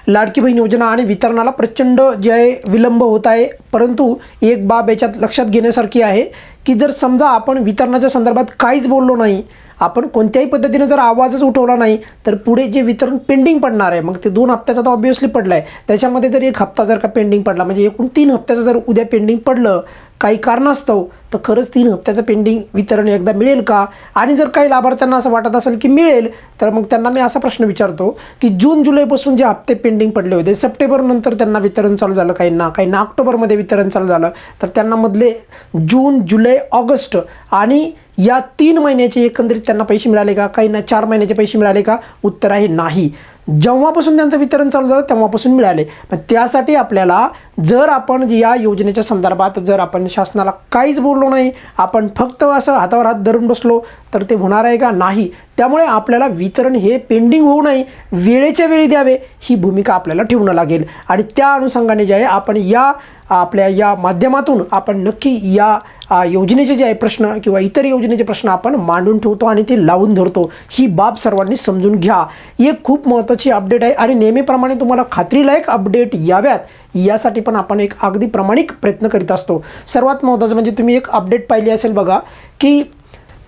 लाडकी बहीण योजना आणि वितरणाला प्रचंड जे आहे विलंब होत आहे। परंतु एक बाब याच्यात लक्षात घेण्यासारखी आहे की जर समजा आपण वितरणाच्या संदर्भात काहीच बोललो नाही, आपण कोणत्याही पद्धतीने जर आवाजच उठवला नाही तर पुढे जे वितरण पेंडिंग पडणार आहे, मग ते 2 हप्त्याचा तर ऑब्व्हियसली पडला आहे, त्याच्यामध्ये जर 1 हप्ता जर का पेंडिंग पडला म्हणजे एकूण 3 हप्त्याचं जर उद्या पेंडिंग पडलं काही कारणास्तव, तर खरंच 3 हप्त्याचं पेंडिंग वितरण एकदा मिळेल का? आणि जर काही लाभार्थ्यांना असं वाटत असेल की मिळेल, तर मग त्यांना मी असा प्रश्न विचारतो की जून जुलैपासून जे हप्ते पेंडिंग पडले होते, सप्टेंबरनंतर त्यांना वितरण चालू झालं, काहींना ऑक्टोबरमध्ये वितरण चालू झालं, तर त्यांना मधले जून जुलै ऑगस्ट आणि या 3 महिन्याचे एकंदरीत त्यांना पैसे मिळाले का? काहींना 4 महिन्याचे पैसे मिळाले का? उत्तर आहे नाही। जेव्हापासून त्यांचं वितरण चालू झालं तेव्हापासून मिळाले। पण त्यासाठी आपल्याला जर आपण या योजनेच्या संदर्भात जर आपण शासनाला काहीच बोललो नाही, आपण फक्त असं हातावर हात धरून बसलो तर ते होणार आहे का? नाही। त्यामुळे आपल्याला वितरण हे पेंडिंग होऊ नये, वेळेच्या वेळी द्यावे ही भूमिका आपल्याला ठेवणं लागेल। आणि त्या अनुषंगाने जे आहे आपण या आपल्या या माध्यमातून आपण नक्की या योजनेचे जे आहे प्रश्न किंवा इतर योजनेचे प्रश्न आपण मांडून ठेवतो आणि ते लावून धरतो। ही बाब सर्वांनी समजून घ्या। एक खूप महत्त्वाची अपडेट आहे आणि नेहमीप्रमाणे तुम्हाला खात्रीलायक अपडेट याव्यात यासाठी पण आपण एक अगदी प्रामाणिक प्रयत्न करीत असतो। सर्वात महत्त्वाचं म्हणजे तुम्ही एक अपडेट पाहिली असेल बघा की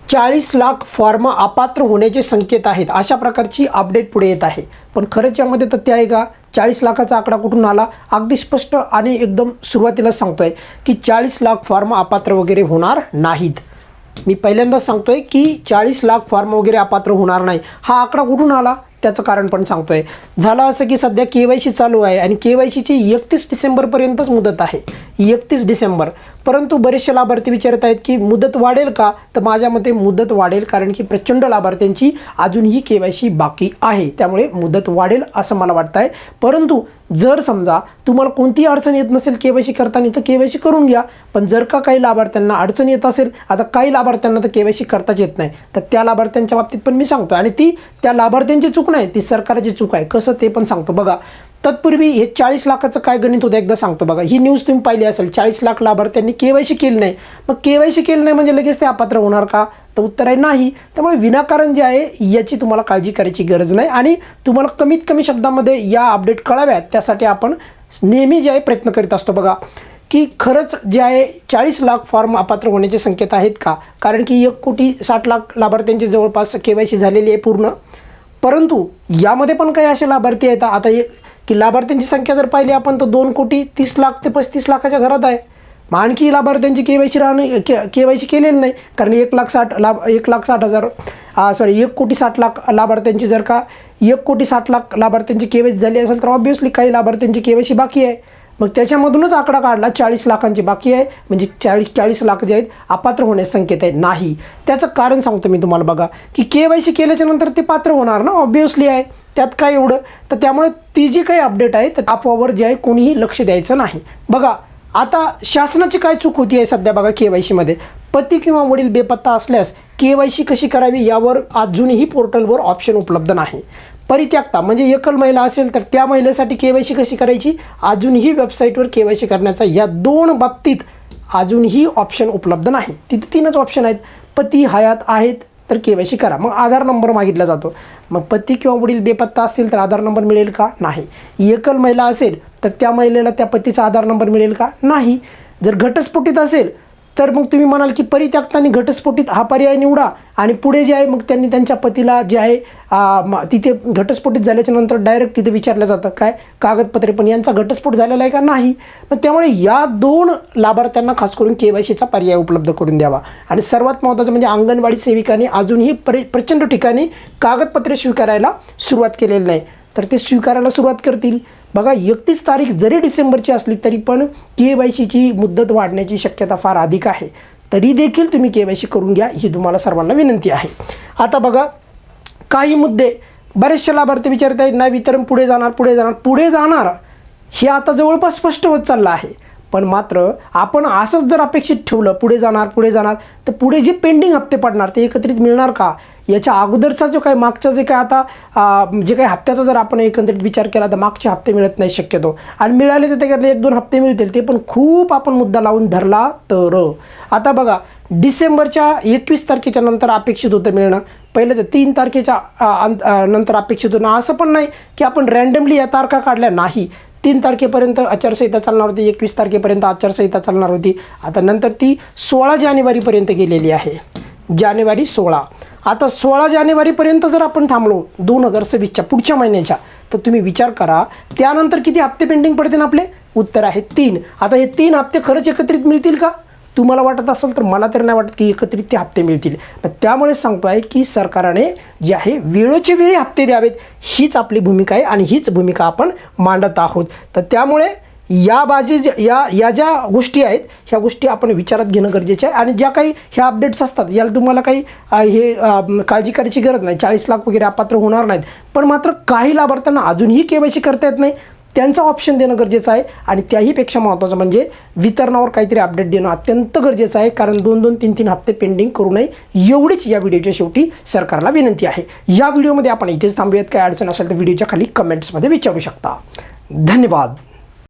40 लाख फॉर्म अपात्र होण्याचे संकेत आहेत, अशा प्रकारची अपडेट पुढे येत आहे। पण खरंच यामध्ये तथ्य आहे का? 40 लाखाचा आकडा कुठून आला? अगदी स्पष्ट आणि एकदम सुरुवातीलाच सांगतोय की 40 लाख फॉर्म अपात्र वगैरे होणार नाहीत। मी पहिल्यांदाच सांगतोय की 40 लाख फॉर्म वगैरे अपात्र होणार नाही। हा आकडा कुठून आला त्याचं कारण पण सांगतोय। झालं असं की सध्या KYC चालू आहे आणि KYCची 31 डिसेंबरपर्यंतच मुदत आहे, 31 डिसेंबर। परंतु बरेचसे लाभार्थी विचारत आहेत की मुदत वाढेल का? तर माझ्या मते मुदत वाढेल, कारण की प्रचंड लाभार्थ्यांची अजूनही KYC बाकी आहे, त्यामुळे मुदत वाढेल असं मला वाटतं आहे। परंतु जर समजा तुम्हाला कोणतीही अडचण येत नसेल KYC करताना तर KYC करून घ्या। पण जर का काही लाभार्थ्यांना अडचण येत असेल, आता काही लाभार्थ्यांना तर KYC करताच येत नाही, तर त्या लाभार्थ्यांच्या बाबतीत पण मी सांगतो आणि ती त्या लाभार्थ्यांची चूक नाही, ती सरकारची चूक आहे। कसं ते पण सांगतो बघा। तत्पूर्वी हे 40 लाखाचं काय गणित होतं एकदा सांगतो बघा। ही न्यूज तुम्ही पाहिली असेल, 40 लाख लाभार्थ्यांनी KYC केलं नाही। मग KYC केलं नाही म्हणजे लगेच ते अपात्र होणार का? तर उत्तर आहे नाही। त्यामुळे विनाकारण जे आहे याची तुम्हाला काळजी करायची गरज नाही आणि तुम्हाला कमीत कमी शब्दामध्ये या अपडेट कळाव्यात त्यासाठी आपण नेहमी जे आहे प्रयत्न करीत असतो बघा की खरंच जे आहे 40 लाख फॉर्म अपात्र होण्याचे संकेत आहेत का? कारण की 1,60,00,000 लाभार्थ्यांची जवळपास KYC झालेली आहे पूर्ण। परंतु यामध्ये पण काही असे लाभार्थी आहेत आता की लाभार्थ्यांची संख्या जर पाहिली आपण तर 2,30,00,000 ते 35,00,000च्या घरात आहे। मग आणखी लाभार्थ्यांची KYC केलेली नाही, कारण 1,60,000 लाभार्थ्यांची जर का 1,60,00,000 लाभार्थ्यांची KYC झाली असेल तर ऑब्व्हियसली काही लाभार्थ्यांची KYC बाकी आहे। मग त्याच्यामधूनच आकडा काढला 40 लाखांची बाकी आहे, म्हणजे 40 लाख जे आहेत अपात्र होण्याचे संकेत आहेत। नाही, त्याचं कारण सांगतो मी तुम्हाला बघा की KYC केल्याच्या नंतर ते पात्र होणार ना, ऑब्व्हियसली आहे, त्यात काय एवढं। तर त्यामुळे ती जी काही अपडेट आहे तर अफवावर जे आहे कोणीही लक्ष द्यायचं नाही बघा। आता शासनाची काय चूक होती आहे सध्या बघा KYC मध्ये? पती किंवा वडील बेपत्ता असल्यास KYC कशी करावी यावर अजूनही पोर्टलवर ऑप्शन उपलब्ध नाही। परित्यक्ता म्हणजे एकल महिला असेल तर त्या महिलेसाठी KYC कशी करायची, अजूनही वेबसाईटवर KYC करण्याचा या 2 बाबतीत अजूनही ऑप्शन उपलब्ध नाही। तिथे 3च ऑप्शन आहेत। पती हयात आहेत तर KYC करा, मग आधार नंबर मागितला जातो। मग पती किंवा वडील बेपत्ता असतील तर आधार नंबर मिळेल का? नाही। एकल महिला असेल तर त्या महिलेला त्या पतीचा आधार नंबर मिळेल का? नाही। जर घटस्फोटित असेल तर मग तुम्ही म्हणाल की परित्यक्त आणि घटस्फोटित हा पर्याय निवडा आणि पुढे जे आहे मग त्यांनी त्यांच्या पतीला जे आहे तिथे घटस्फोटित झाल्याच्या नंतर डायरेक्ट तिथे विचारलं जातं काय कागदपत्रे पण यांचा घटस्फोट झालेला आहे का? नाही। मग त्यामुळे या 2 लाभार्थ्यांना खास करून KYCचा पर्याय उपलब्ध करून द्यावा। आणि सर्वात महत्त्वाचं म्हणजे अंगणवाडी सेविकांनी अजूनही प्रचंड ठिकाणी कागदपत्रे स्वीकारायला सुरुवात केलेली नाही, तर ते स्वीकारायला सुरुवात करतील बघा। 31 तारीख जरी डिसेंबरची असली तरी पण KYCची मुदत वाढण्याची शक्यता फार अधिक आहे, तरी देखील तुम्ही KYC करून घ्या ही तुम्हाला सर्वांना विनंती आहे। आता बघा काही मुद्दे बरेचसे लाभार्थी विचारत आहेत, नाही वितरण पुढे जाणार हे आता जवळपास स्पष्ट होत चाललं आहे। पण मात्र आपण असंच जर अपेक्षित ठेवलं पुढे जाणार तर पुढे जे पेंडिंग हप्ते पडणार ते एकत्रित मिळणार का? याच्या अगोदरचा जो काही मागचा जे काय आता जे काही हप्त्याचा जर आपण एकंदरीत विचार केला तर मागचे हप्ते मिळत नाही शक्यतो, आणि मिळाले तर त्याच्यातले 1-2 हप्ते मिळतील, ते पण खूप आपण मुद्दा लावून धरला तर। आता बघा डिसेंबरच्या 21 तारखेच्या नंतर अपेक्षित होतं मिळणं, पहिलं 3 तारखेच्या नंतर अपेक्षित होणं, असं पण नाही की आपण रँडमली या तारखा काढल्या नाही. 3 तारखेपर्यंत आचारसंहिता चालणार होती, 21 तारखेपर्यंत आचारसंहिता चालणार होती. आता नंतर ती 16 जानेवारीपर्यंत गेलेली आहे, जानेवारी 16. आता 16 जानेवारीपर्यंत जर आपण थांबलो 2026च्या पुढच्या महिन्याच्या, तर तुम्ही विचार करा त्यानंतर किती हप्ते पेंडिंग पडतील आपले. उत्तर आहे 3. आता हे 3 हप्ते खरंच एकत्रित मिळतील का? तुम्हाला वाटत असेल तर मला तर नाही वाटत की एकत्रित ते हप्ते मिळतील. त्यामुळे सांगतो आहे की सरकारने जे आहे वेळोचे वेळी हप्ते द्यावेत, हीच आपली भूमिका आहे आणि हीच भूमिका आपण मांडत आहोत. तर त्यामुळे या ज्या गोष्टी आहेत ह्या गोष्टी आपण विचारात घेणं गरजेचं आहे. आणि ज्या काही ह्या अपडेट्स असतात याला तुम्हाला काही काळजी करायची गरज नाही. 40 लाख वगैरे अपात्र होणार नाहीत, पण मात्र काही लाभार्थ्यांना अजूनही KYC करता येत नाही, त्यांचा ऑप्शन देणं गरजेचं आहे. आणि त्याहीपेक्षा महत्त्वाचं म्हणजे वितरणावर काहीतरी अपडेट देणं अत्यंत गरजेचं आहे, कारण 2-2, 3-3 हप्ते पेंडिंग करू नये, एवढीच या व्हिडिओच्या शेवटी सरकारला विनंती आहे. या व्हिडिओमध्ये आपण इथेच थांबूयात. काय अडचण असेल तर व्हिडिओच्या खाली कमेंट्समध्ये विचारू शकता. धन्यवाद.